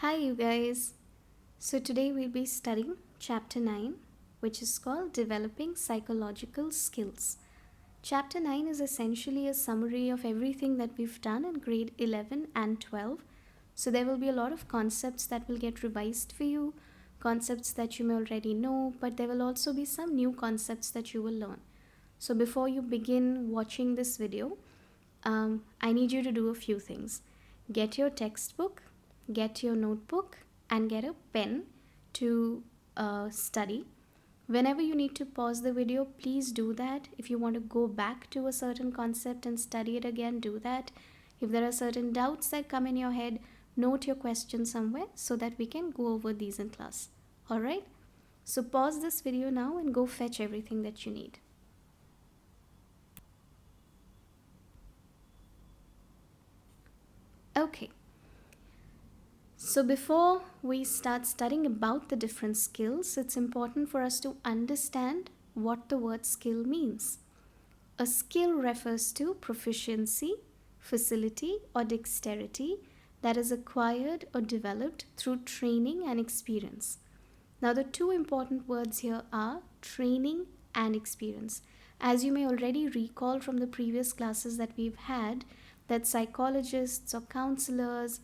Hi, you guys. So, today we'll be studying Chapter 9, which is called Developing Psychological Skills. Chapter 9 is essentially a summary of everything that we've done in grade 11 and 12. So, there will be a lot of concepts that will get revised for you, concepts that you may already know, but there will also be some new concepts that you will learn. So, before you begin watching this video, I need you to do a few things. Get your textbook, get your notebook, and get a pen to study. Whenever you need to pause the video, please do that. If you want to go back to a certain concept and study it again, do that. If there are certain doubts that come in your head, note your question somewhere so that we can go over these in class. Alright? So pause this video now and go fetch everything that you need. Okay. So before we start studying about the different skills, it's important for us to understand what the word skill means. A skill refers to proficiency, facility, or dexterity that is acquired or developed through training and experience. Now, the two important words here are training and experience. As you may already recall from the previous classes that we've had, that psychologists or counselors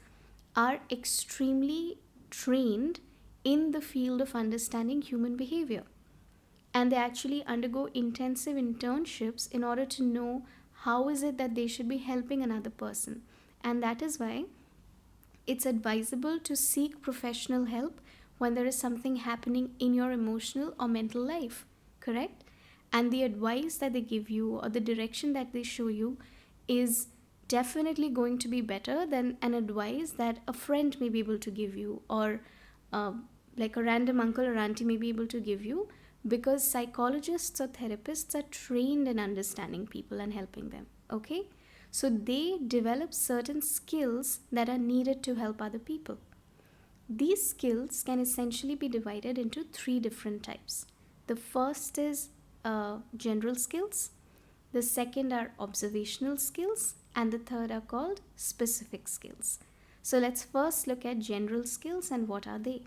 are extremely trained in the field of understanding human behavior. And they actually undergo intensive internships in order to know how is it that they should be helping another person. And that is why it's advisable to seek professional help when there is something happening in your emotional or mental life, correct? And the advice that they give you or the direction that they show you is definitely going to be better than an advice that a friend may be able to give you, or like a random uncle or auntie may be able to give you, because psychologists or therapists are trained in understanding people and helping them. Okay, so they develop certain skills that are needed to help other people. These skills can essentially be divided into three different types. The first is general skills, the second are observational skills, and the third are called specific skills. So let's first look at general skills and what are they.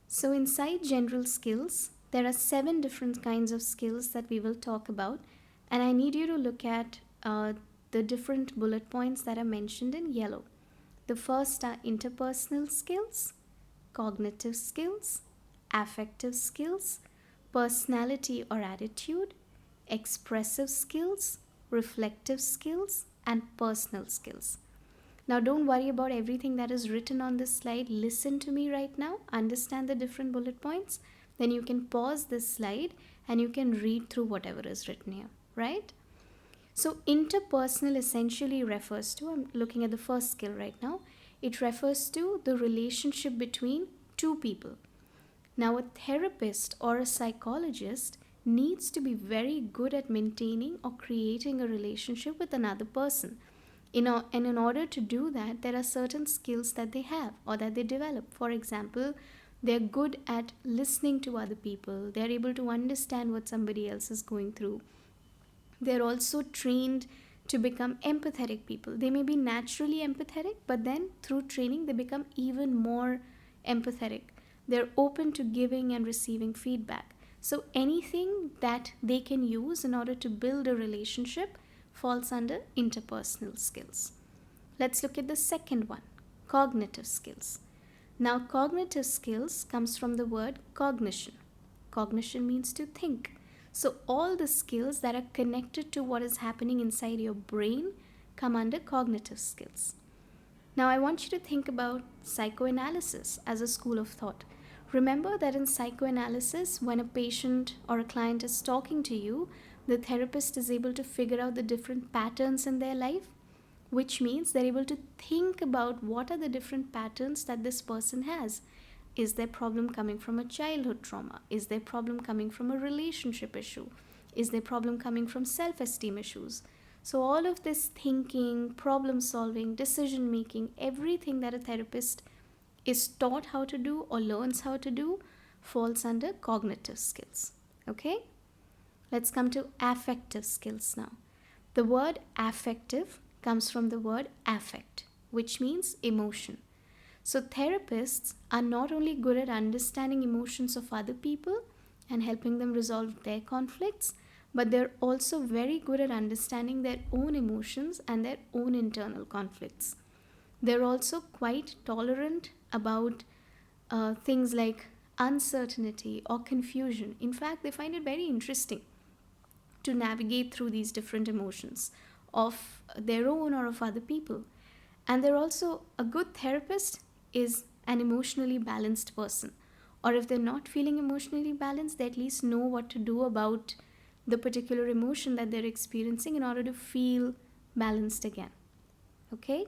So inside general skills, there are 7 different kinds of skills that we will talk about, and I need you to look at the different bullet points that are mentioned in yellow. The first are interpersonal skills, cognitive skills, affective skills, personality or attitude, expressive skills, reflective skills, and personal skills. Now, don't worry about everything that is written on this slide. Listen to me right now, understand the different bullet points, then you can pause this slide and you can read through whatever is written here, right? So, interpersonal essentially refers to, I'm looking at the first skill right now, it refers to the relationship between two people. Now, a therapist or a psychologist needs to be very good at maintaining or creating a relationship with another person. And in order to do that, there are certain skills that they have or that they develop. For example, they're good at listening to other people, they're able to understand what somebody else is going through. They're also trained to become empathetic people. They may be naturally empathetic, but then through training, they become even more empathetic. They're open to giving and receiving feedback. So anything that they can use in order to build a relationship falls under interpersonal skills. Let's look at the second one, cognitive skills. Now, cognitive skills comes from the word cognition. Cognition means to think. So all the skills that are connected to what is happening inside your brain come under cognitive skills. Now, I want you to think about psychoanalysis as a school of thought. Remember that in psychoanalysis, when a patient or a client is talking to you, the therapist is able to figure out the different patterns in their life, which means they're able to think about what are the different patterns that this person has. Is their problem coming from a childhood trauma? Is their problem coming from a relationship issue? Is their problem coming from self-esteem issues? So all of this thinking, problem solving, decision making, everything that a therapist is taught how to do or learns how to do falls under cognitive skills. Okay? Let's come to affective skills now. The word affective comes from the word affect, which means emotion. So, therapists are not only good at understanding emotions of other people and helping them resolve their conflicts, but they're also very good at understanding their own emotions and their own internal conflicts. They're also quite tolerant about things like uncertainty or confusion. In fact, they find it very interesting to navigate through these different emotions of their own or of other people. And they're also a good therapist is an emotionally balanced person. Or if they're not feeling emotionally balanced, they at least know what to do about the particular emotion that they're experiencing in order to feel balanced again. Okay?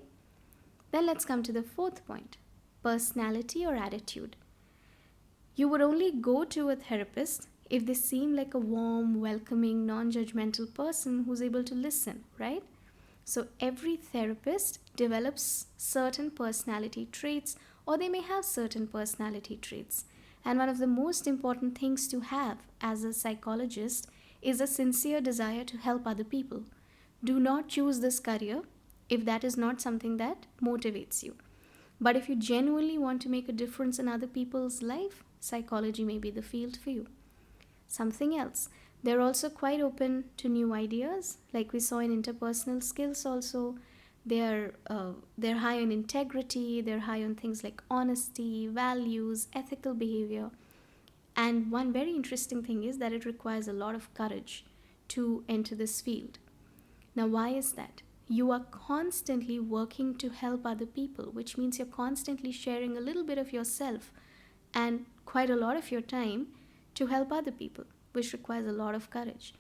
Then let's come to the fourth point, personality or attitude. You would only go to a therapist if they seem like a warm, welcoming, non judgmental person who's able to listen, right? So every therapist develops certain personality traits, or they may have certain personality traits. And one of the most important things to have as a psychologist is a sincere desire to help other people. Do not choose this career if that is not something that motivates you. But if you genuinely want to make a difference in other people's life, psychology may be the field for you. Something else, they're also quite open to new ideas, like we saw in interpersonal skills also. They're high on integrity, they're high on things like honesty, values, ethical behavior. And one very interesting thing is that it requires a lot of courage to enter this field. Now, why is that? You are constantly working to help other people, which means you're constantly sharing a little bit of yourself and quite a lot of your time to help other people, which requires a lot of courage.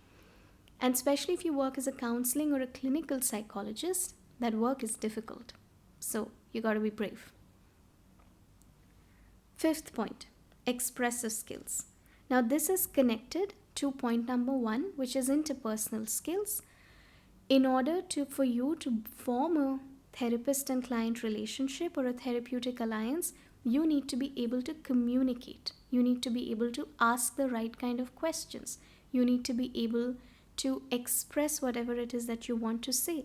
And especially if you work as a counseling or a clinical psychologist, that work is difficult. So you got to be brave. Fifth point, expressive skills. Now, this is connected to point number one, which is interpersonal skills. In order for you to form a therapist and client relationship or a therapeutic alliance, you need to be able to communicate. You need to be able to ask the right kind of questions. You need to be able to express whatever it is that you want to say.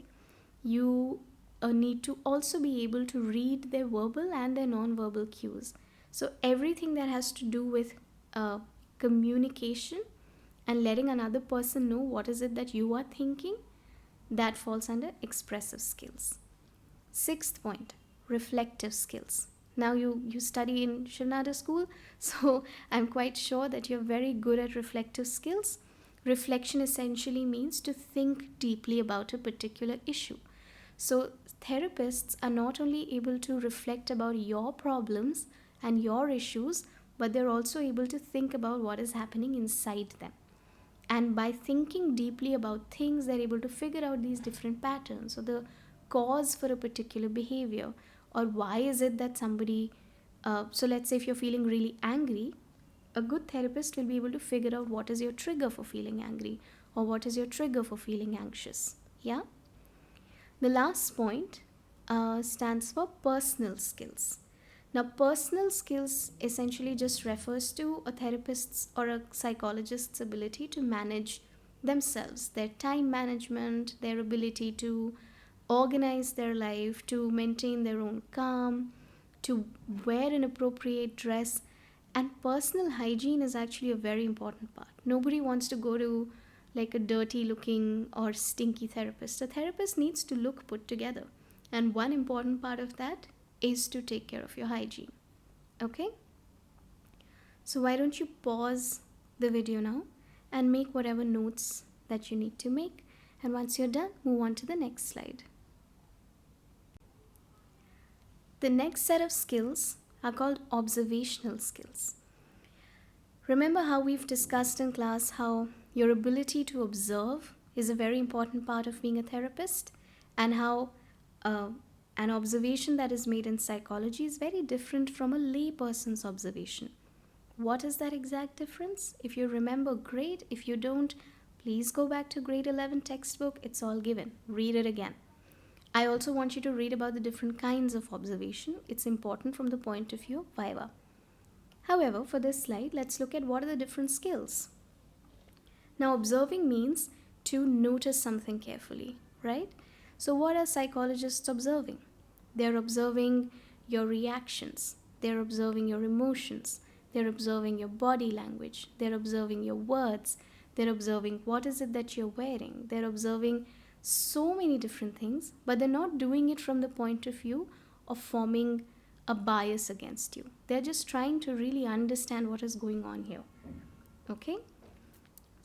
You need to also be able to read their verbal and their non-verbal cues. So everything that has to do with communication and letting another person know what is it that you are thinking, that falls under expressive skills. Sixth point, reflective skills. Now you study in Shanada school, so I'm quite sure that you're very good at reflective skills. Reflection essentially means to think deeply about a particular issue. So therapists are not only able to reflect about your problems and your issues, but they're also able to think about what is happening inside them. And by thinking deeply about things, they're able to figure out these different patterns or the cause for a particular behavior, or why is it that somebody so let's say if you're feeling really angry, a good therapist will be able to figure out what is your trigger for feeling angry or what is your trigger for feeling anxious. Yeah. The last point stands for personal skills. Now, personal skills essentially just refers to a therapist's or a psychologist's ability to manage themselves, their time management, their ability to organize their life, to maintain their own calm, to wear an appropriate dress. And personal hygiene is actually a very important part. Nobody wants to go to like a dirty looking or stinky therapist. A therapist needs to look put together. And one important part of that is to take care of your hygiene. Okay? So why don't you pause the video now and make whatever notes that you need to make. And once you're done, move on to the next slide. The next set of skills are called observational skills. Remember how we've discussed in class how your ability to observe is a very important part of being a therapist, and how an observation that is made in psychology is very different from a lay person's observation. What is that exact difference? If you remember, great. If you don't, please go back to grade 11 textbook. It's all given. Read it again. I also want you to read about the different kinds of observation. It's important from the point of view of Viva. However, for this slide, let's look at what are the different skills. Now, observing means to notice something carefully, right? So, what are psychologists observing? They're observing your reactions, they're observing your emotions, they're observing your body language, they're observing your words, they're observing what is it that you're wearing, they're observing so many different things, but they're not doing it from the point of view of forming a bias against you. They're just trying to really understand what is going on here. Okay?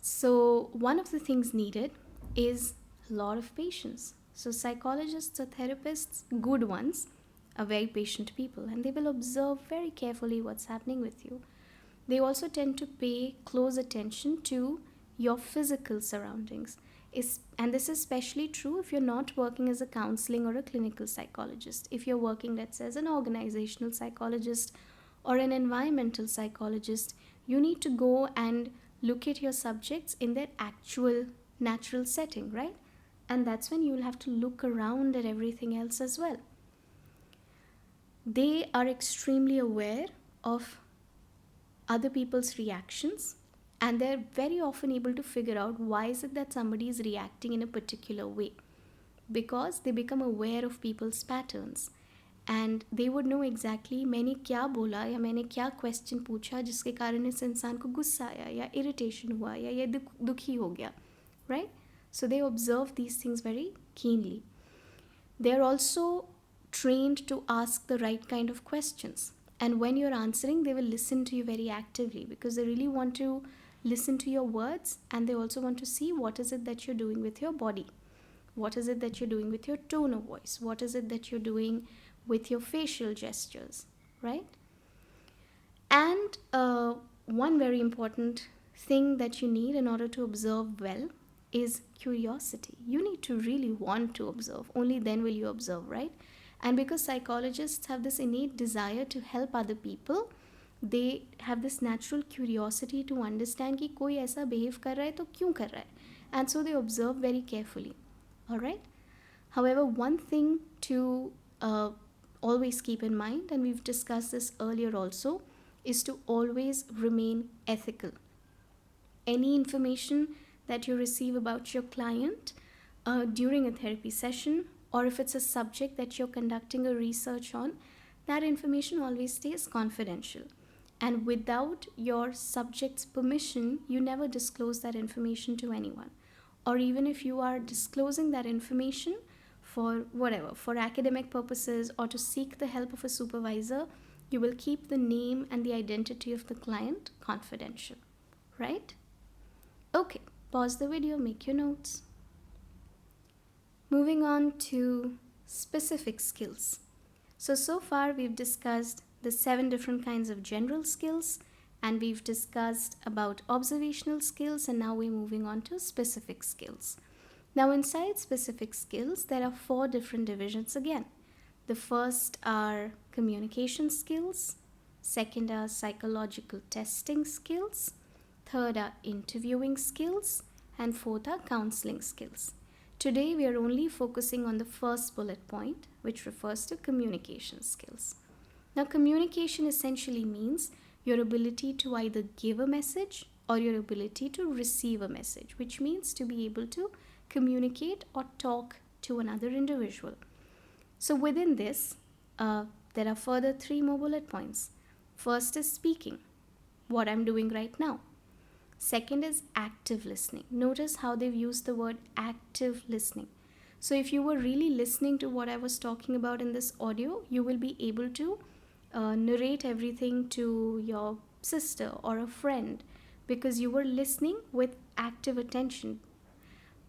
So, one of the things needed is a lot of patience. So, psychologists or therapists, good ones, are very patient people and they will observe very carefully what's happening with you. They also tend to pay close attention to your physical surroundings. And this is especially true if you're not working as a counseling or a clinical psychologist. If you're working, let's say, as an organizational psychologist or an environmental psychologist, you need to go and look at your subjects in their actual natural setting, right? And that's when you'll have to look around at everything else as well. They are extremely aware of other people's reactions and they're very often able to figure out why is it that somebody is reacting in a particular way, because they become aware of people's patterns and they would know exactly मैंने क्या बोला या मैंने क्या question पूछा जिसके कारण इस इंसान को गुस्सा आया या इरिटेशन हुआ या ये दुखी हो गया, right? So they observe these things very keenly. They are also trained to ask the right kind of questions. And when you're answering, they will listen to you very actively because they really want to listen to your words and they also want to see what is it that you're doing with your body. What is it that you're doing with your tone of voice? What is it that you're doing with your facial gestures, right? And one very important thing that you need in order to observe well is curiosity. You need to really want to observe. Only then will you observe, right? And because psychologists have this innate desire to help other people, they have this natural curiosity to understand कि कोई ऐसा behave कर रहा है तो क्यों कर रहा है, and so they observe very carefully. All right. However, one thing to always keep in mind, and we've discussed this earlier also, is to always remain ethical. Any information that you receive about your client during a therapy session, or if it's a subject that you're conducting a research on, that information always stays confidential. And without your subject's permission, you never disclose that information to anyone. Or even if you are disclosing that information for whatever, for academic purposes or to seek the help of a supervisor, you will keep the name and the identity of the client confidential, right? Okay, pause the video, make your notes. Moving on to specific skills. So far we've discussed the 7 different kinds of general skills and we've discussed about observational skills, and now we're moving on to specific skills. Now inside specific skills, there are 4 different divisions again. The first are communication skills, second are psychological testing skills, third are interviewing skills, and fourth are counseling skills. Today we are only focusing on the first bullet point, which refers to communication skills. Now communication essentially means your ability to either give a message or your ability to receive a message, which means to be able to communicate or talk to another individual. So within this, there are further 3 more bullet points. First is speaking, what I'm doing right now. Second is active listening. Notice how they've used the word active listening. So if you were really listening to what I was talking about in this audio, you will be able to narrate everything to your sister or a friend because you were listening with active attention.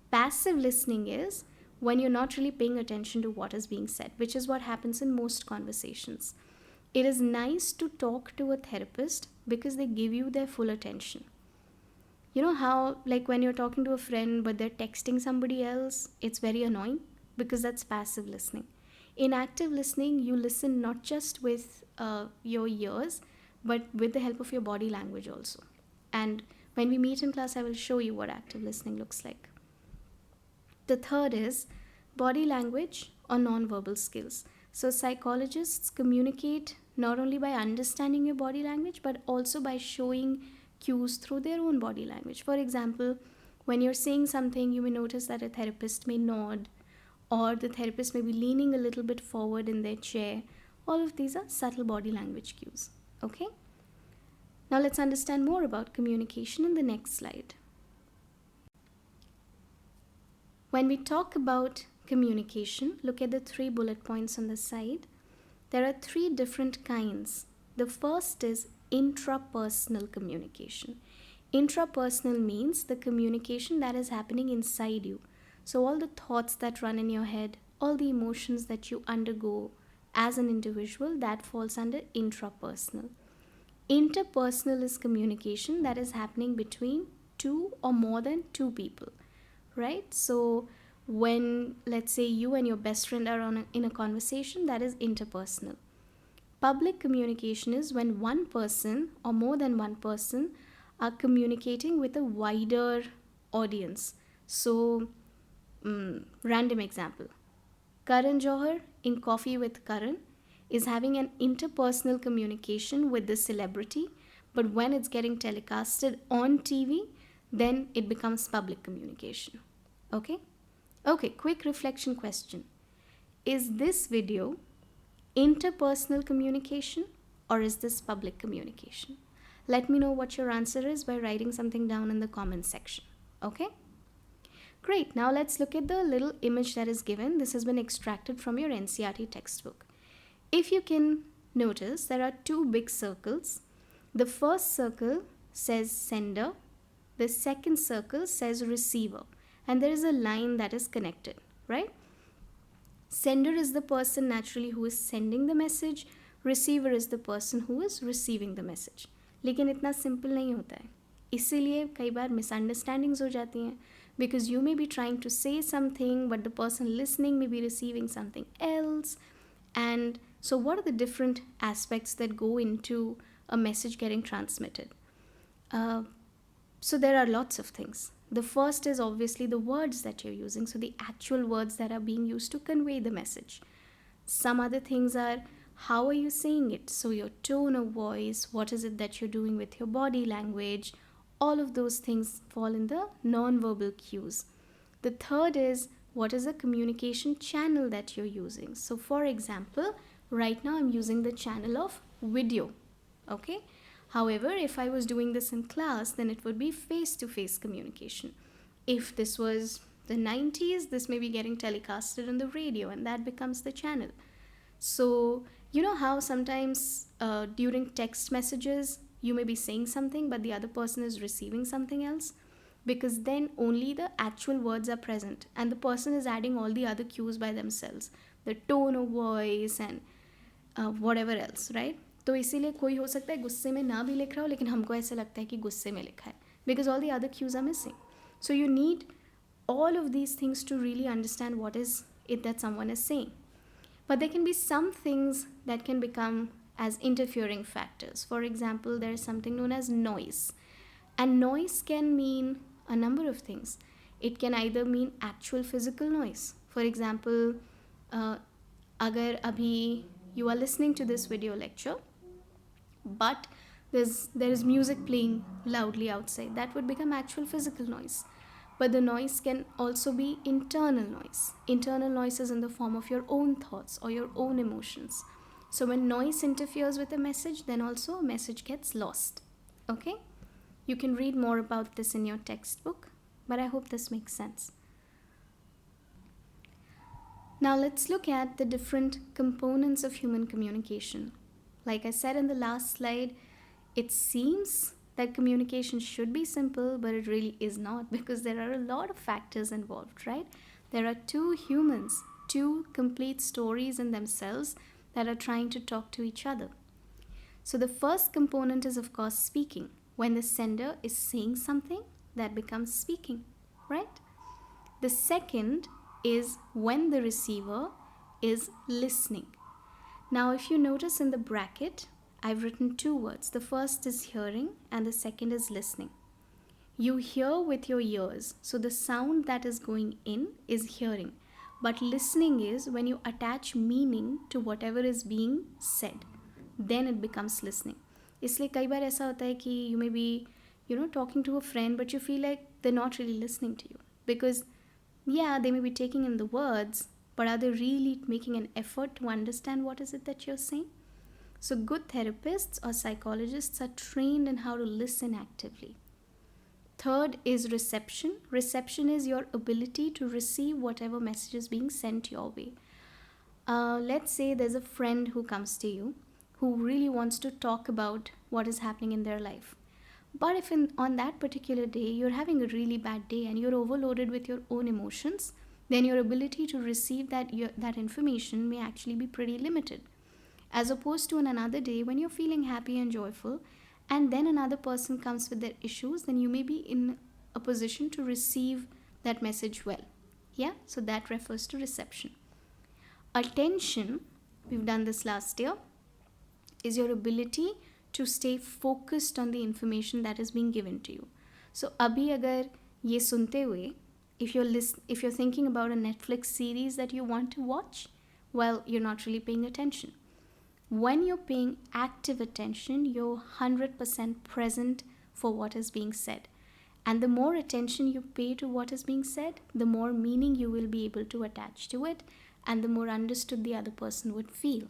Passive listening is when you're not really paying attention to what is being said, which is what happens in most conversations. It is nice to talk to a therapist because they give you their full attention. You know how, like when you're talking to a friend but they're texting somebody else, it's very annoying because that's passive listening. In active listening, you listen not just with your ears, but with the help of your body language also. And when we meet in class, I will show you what active listening looks like. The third is body language or non-verbal skills. So psychologists communicate not only by understanding your body language, but also by showing cues through their own body language. For example, when you're saying something, you may notice that a therapist may nod, or the therapist may be leaning a little bit forward in their chair. All of these are subtle body language cues. Okay? Now let's understand more about communication in the next slide. When we talk about communication, look at the 3 bullet points on the side. There are 3 different kinds. The first is intrapersonal communication. Intrapersonal means the communication that is happening inside you. So all the thoughts that run in your head, all the emotions that you undergo as an individual, that falls under intrapersonal. Interpersonal is communication that is happening between 2 or more than 2 people, right? So when, let's say, you and your best friend are in a conversation, that is interpersonal. Public communication is when one person or more than one person are communicating with a wider audience. So, random example. Karan Johar in Coffee with Karan is having an interpersonal communication with the celebrity, but when it's getting telecasted on TV, then it becomes public communication. Okay? Okay, quick reflection question. Is this video interpersonal communication or is this public communication? Let me know what your answer is by writing something down in the comment section. Okay? Great. Now let's look at the little image that is given. This has been extracted from your NCERT textbook. If you can notice, there are 2 big circles. The first circle says sender. The second circle says receiver. And there is a line that is connected, right? Sender is the person naturally who is sending the message. Receiver is the person who is receiving the message. लेकिन इतना simple नहीं होता है, इसीलिए कई बार misunderstandings हो जाती हैं, because you may be trying to say something but the person listening may be receiving something else. And so what are the different aspects that go into a message getting transmitted? So there are lots of things. The first is obviously the words that you're using, so the actual words that are being used to convey the message. Some other things are, how are you saying it? So your tone of voice, what is it that you're doing with your body language? All of those things fall in the non-verbal cues. The third is, what is the communication channel that you're using? So for example, right now I'm using the channel of video. Okay? However, if I was doing this in class, then it would be face-to-face communication. If this was the 90s, this may be getting telecasted on the radio and that becomes the channel. So, you know how sometimes during text messages, you may be saying something but the other person is receiving something else? Because then only the actual words are present and the person is adding all the other cues by themselves. The tone of voice and whatever else, right? तो इसीलिए कोई हो सकता है गुस्से में ना भी लिख रहा हो लेकिन हमको ऐसा लगता है कि गुस्से में लिखा है, because all the other cues are missing. So you need all of these things to really understand what is it that someone is saying. But there can be some things that can become as interfering factors. For example, there is something known as noise. And noise can mean a number of things. It can either mean actual physical noise. For example, agar abhi you are listening to this video lecture, but there is music playing loudly outside, that would become actual physical noise. But the noise can also be internal noise. Internal noise is in the form of your own thoughts or your own emotions. So when noise interferes with a message, then also a message gets lost. Okay? You can read more about this in your textbook, but I hope this makes sense. Now let's look at the different components of human communication. Like I said in the last slide, it seems that communication should be simple, but it really is not, because there are a lot of factors involved, right? There are 2 humans, 2 complete stories in themselves that are trying to talk to each other. So the first component is, of course, speaking. When the sender is saying something, that becomes speaking, right? The second is when the receiver is listening. Now, if you notice in the bracket, I've written 2 words. The first is hearing and the second is listening. You hear with your ears, so the sound that is going in is hearing. But listening is when you attach meaning to whatever is being said. Then it becomes listening. इसलिए कई बार ऐसा होता है कि you may be, talking to a friend, but you feel like they're not really listening to you. Because, yeah, they may be taking in the words, but are they really making an effort to understand what is it that you're saying? So good therapists or psychologists are trained in how to listen actively. Third is reception. Reception is your ability to receive whatever message is being sent your way. Let's say there's a friend who comes to you who really wants to talk about what is happening in their life. But if on that particular day you're having a really bad day and you're overloaded with your own emotions, then your ability to receive that information may actually be pretty limited. As opposed to on another day when you're feeling happy and joyful, and then another person comes with their issues, then you may be in a position to receive that message well. Yeah, so that refers to reception. Attention, we've done this last year, is your ability to stay focused on the information that is being given to you. So abhi agar ye sunte hue, if you're thinking about a Netflix series that you want to watch, well, you're not really paying attention. When you're paying active attention, you're 100% present for what is being said. And the more attention you pay to what is being said, the more meaning you will be able to attach to it, and the more understood the other person would feel.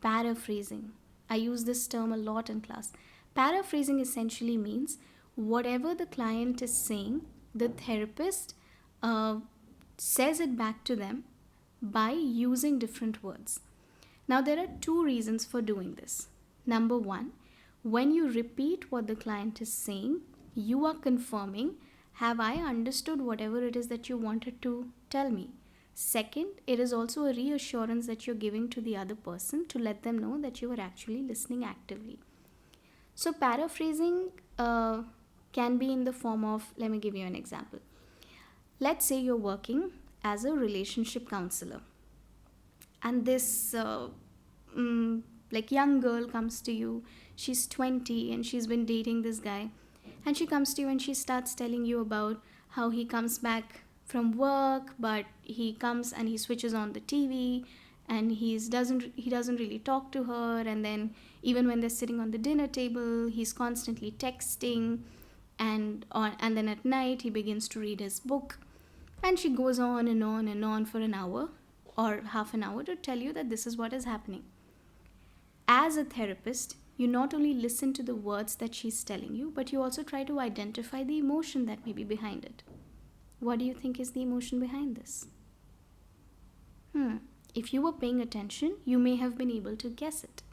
Paraphrasing. I use this term a lot in class. Paraphrasing essentially means whatever the client is saying, the therapist says it back to them by using different words. Now, there are two reasons for doing this. Number one, when you repeat what the client is saying, you are confirming, have I understood whatever it is that you wanted to tell me? Second, it is also a reassurance that you're giving to the other person to let them know that you are actually listening actively. So paraphrasing can be in the form of, let me give you an example. Let's say you're working as a relationship counselor, and this young girl comes to you. She's 20 and she's been dating this guy, and she comes to you and she starts telling you about how he comes back from work, but he comes and he switches on the TV and he doesn't really talk to her, and then even when they're sitting on the dinner table, he's constantly texting, and then at night he begins to read his book, and she goes on and on and on for an hour or half an hour to tell you that this is what is happening. As a therapist, you not only listen to the words that she's telling you, but you also try to identify the emotion that may be behind it. What do you think is the emotion behind this? If you were paying attention, you may have been able to guess it.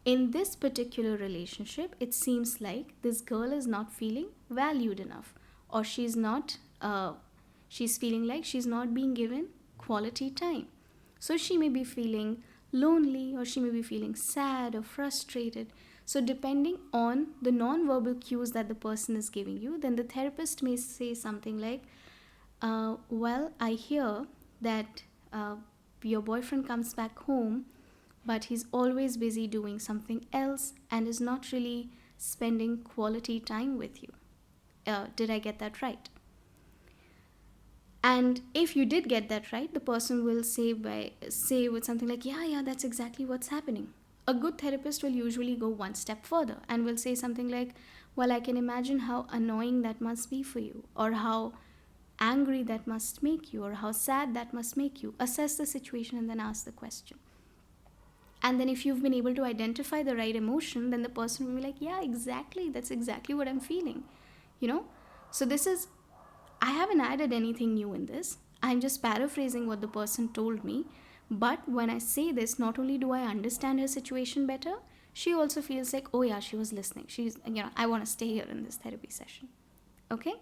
In this particular relationship, it seems like this girl is not feeling valued enough, or she's feeling like she's not being given quality time. So she may be feeling lonely, or she may be feeling sad or frustrated. So depending on the non-verbal cues that the person is giving you, then the therapist may say something like, well, I hear that your boyfriend comes back home, but he's always busy doing something else and is not really spending quality time with you. Did I get that right? And if you did get that right, the person will say with something like, yeah, that's exactly what's happening. A good therapist will usually go one step further and will say something like, well, I can imagine how annoying that must be for you, or how angry that must make you, or how sad that must make you. Assess the situation and then ask the question. And then if you've been able to identify the right emotion, then the person will be like, yeah, exactly, that's exactly what I'm feeling. So I haven't added anything new in this. I'm just paraphrasing what the person told me. But when I say this, not only do I understand her situation better, she also feels like, oh yeah, she was listening. I want to stay here in this therapy session. Okay?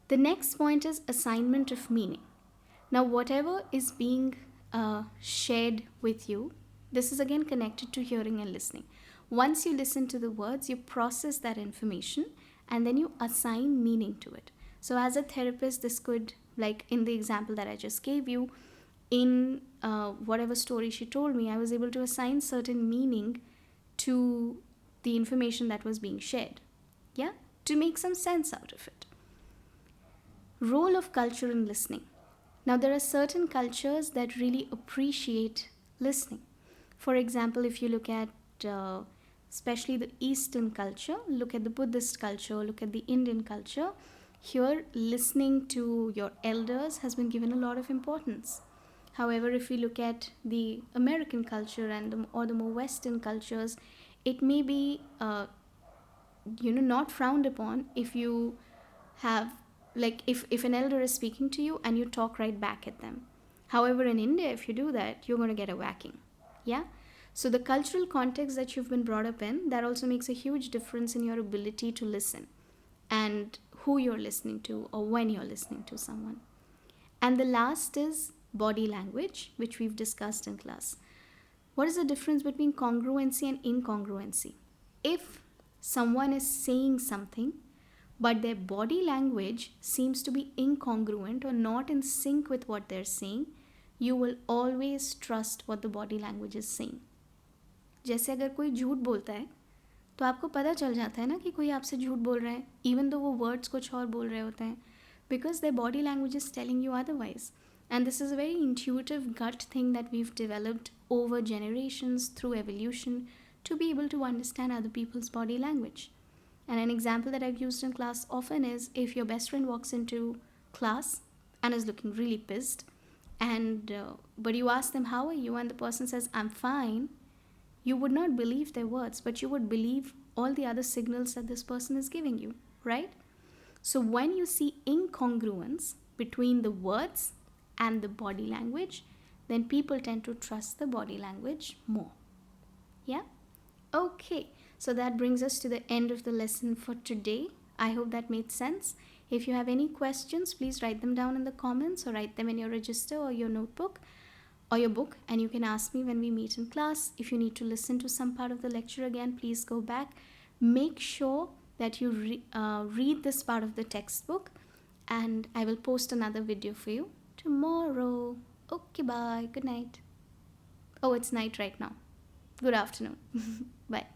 The next point is assignment of meaning. Now, whatever is being shared with you, this is again connected to hearing and listening. Once you listen to the words, you process that information and then you assign meaning to it. So as a therapist, this could, like in the example that I just gave you, in whatever story she told me, I was able to assign certain meaning to the information that was being shared. Yeah? To make some sense out of it. Role of culture in listening. Now, there are certain cultures that really appreciate listening. For example, if you look at especially the Eastern culture, look at the Buddhist culture, look at the Indian culture, Here, listening to your elders has been given a lot of importance. However, if we look at the American culture or the more Western cultures, it may be not frowned upon if you have, like, if an elder is speaking to you and you talk right back at them. However, in India, if you do that, you're going to get a whacking. Yeah. So the cultural context that you've been brought up in, that also makes a huge difference in your ability to listen, and who you're listening to or when you're listening to someone. And the last is body language, which we've discussed in class. What is the difference between congruency and incongruency? If someone is saying something, but their body language seems to be incongruent or not in sync with what they're saying, you will always trust what the body language is saying. जैसे अगर कोई झूठ बोलता है तो आपको पता चल जाता है ना कि कोई आपसे झूठ बोल रहा है, इवन दो वो वर्ड्स कुछ और बोल रहे होते हैं, because their body language is telling you otherwise. And this is a very intuitive gut thing that we've developed over generations through evolution to be able to understand other people's body language. And an example that I've used in class often is if your best friend walks into class and is looking really pissed, and but you ask them, how are you? And the person says, I'm fine. You would not believe their words, but you would believe all the other signals that this person is giving you, right? So when you see incongruence between the words and the body language, then people tend to trust the body language more. Yeah? Okay, so that brings us to the end of the lesson for today. I hope that made sense. If you have any questions, please write them down in the comments or write them in your register or your notebook or your book, and you can ask me when we meet in class. If you need to listen to some part of the lecture again, please go back. Make sure that you read this part of the textbook, and I will post another video for you tomorrow. Okay, bye. Good night. Oh, it's night right now. Good afternoon. Bye.